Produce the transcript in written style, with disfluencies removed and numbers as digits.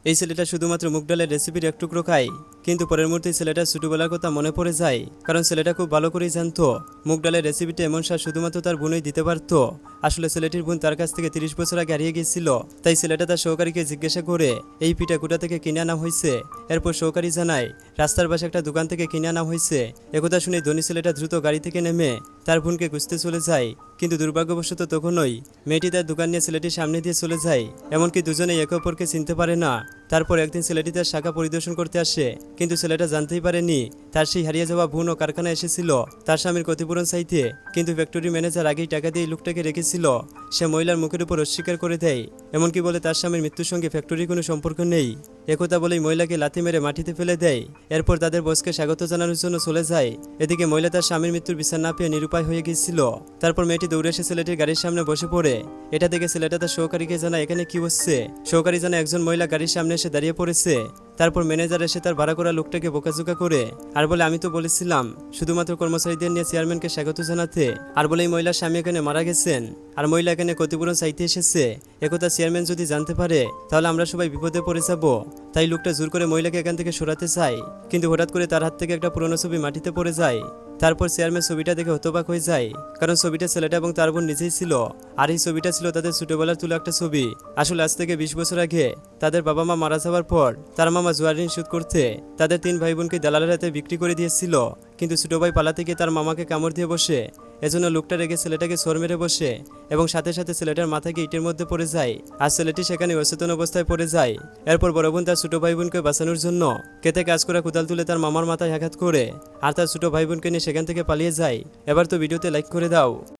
এই ছেলেটা শুধুমাত্র মুগ ডালের রেসিপির এক টুকরো খায়, কিন্তু পরের মুহূর্তে ছেলেটা ছোটবেলার কথা মনে পড়ে যায়। কারণ ছেলেটা খুব ভালো করেই জানতো মুগ ডালের রেসিপিটা এমন স্বাদ শুধুমাত্র তার বোনই দিতে পারতো। আসলে ছেলেটির বোন তার কাছ থেকে 30 বছর আগে হারিয়ে গিয়েছিল। তাই ছেলেটা তার সহকারীকে জিজ্ঞাসা করে এই পিঠা কোথা থেকে কিনে আনা হয়েছে। এরপর সহকারী জানায় রাস্তার পাশে একটা দোকান থেকে কিনে আনা হয়েছে। একথা শুনে ধনী ছেলেটা দ্রুত গাড়ি থেকে নেমে তার বোনকে খুঁজতে চলে যায়। কিন্তু দুর্ভাগ্যবশত তখনই মেয়েটি তার দোকান নিয়ে ছেলেটির সামনে দিয়ে চলে যায়। এমনকি দুজনেই একে অপরকে চিনতে পারে না। তারপর একদিন ছেলেটি তার শাখা পরিদর্শন করতে আসে, কিন্তু ছেলেটা জানতেই পারেনি তার সেই হারিয়ে যাওয়া বোন ও কারখানায় এসেছিল তার স্বামীর ক্ষতিপূরণ চাইতে। কিন্তু ফ্যাক্টরি ম্যানেজার আগেই টাকা দিয়ে লোকটাকে রেখেছিল। সে মহিলার মুখের উপর অস্বীকার করে দেয়, এমনকি বলে তার স্বামীর মৃত্যুর সঙ্গে ফ্যাক্টরির কোনো সম্পর্ক নেই। একথা বলেই মহিলাকে লাথি মেরে মাটিতে ফেলে দেয়। এরপর তাদের বসকে স্বাগত জানানোর জন্য চলে যায়। এদিকে মহিলা তার স্বামীর মৃত্যুর বিচার না পেয়ে নিরুপায় হয়ে গিয়েছিল। তারপর মেয়েটি দৌড়ে এসে ছেলেটির গাড়ির সামনে বসে পড়ে। এটা দেখে ছেলেটা তার সহকারীকে জানায় এখানে কি হচ্ছে। সহকারী জানায় একজন মহিলা গাড়ির সামনে এসে দাঁড়িয়ে পড়েছে। তারপর ম্যানেজার এসে তার ভাড়া করা লোকটাকে বোকাজোকা করে আর বলে আমি তো বলেছিলাম শুধুমাত্র কর্মচারীদের নিয়ে চেয়ারম্যানকে স্বাগত জানাতে, আর বলে এই মহিলার স্বামী এখানে মারা গেছেন আর মহিলা এখানে ক্ষতিপূরণ চাইতে এসেছে। একথা চেয়ারম্যান যদি জানতে পারে তাহলে আমরা সবাই বিপদে পড়ে যাব। তাই লোকটা জোর করে মহিলাকে এখান থেকে সরাতে চায়, কিন্তু হঠাৎ করে তার হাত থেকে একটা পুরনো ছবি মাটিতে পড়ে যায়। তারপর চেয়ারম্যান ছবিটা দেখে হতবাক হয়ে যায়, কারণ ছবিটা ছেলেটা এবং তার বোন নিজেই ছিল। আর এই ছবিটা ছিল তাদের ছোটবেলার তোলা একটা ছবি। আসলে আজ থেকে 20 বছর আগে তাদের বাবা মা মারা যাওয়ার পর তার মামা জুয়ার ঋণ শোধ করতে তাদের 3 ভাই বোনকে দালালের হাতে বিক্রি করে দিয়েছিল। কিন্তু ছোট ভাই পালাতে গিয়ে তার মামাকে কামড় দিয়ে বসে। এজন্য লোকটা রেগে ছেলেটাকে সর মেরে বসে এবং সাথে সাথে ছেলেটার মাথাকে ইটের মধ্যে পড়ে যায়। আর ছেলেটি সেখানে অচেতন অবস্থায় পড়ে যায়। এরপর বড় বোন তার ছোট ভাই বোনকে বাঁচানোর জন্য খেতে কাজ করা কোদাল তুলে তার মামার মাথায় আঘাত করে আর তার ছোট ভাই বোনকে নিয়ে সেখান থেকে পালিয়ে যায়। এবার তো ভিডিওতে লাইক করে দাও।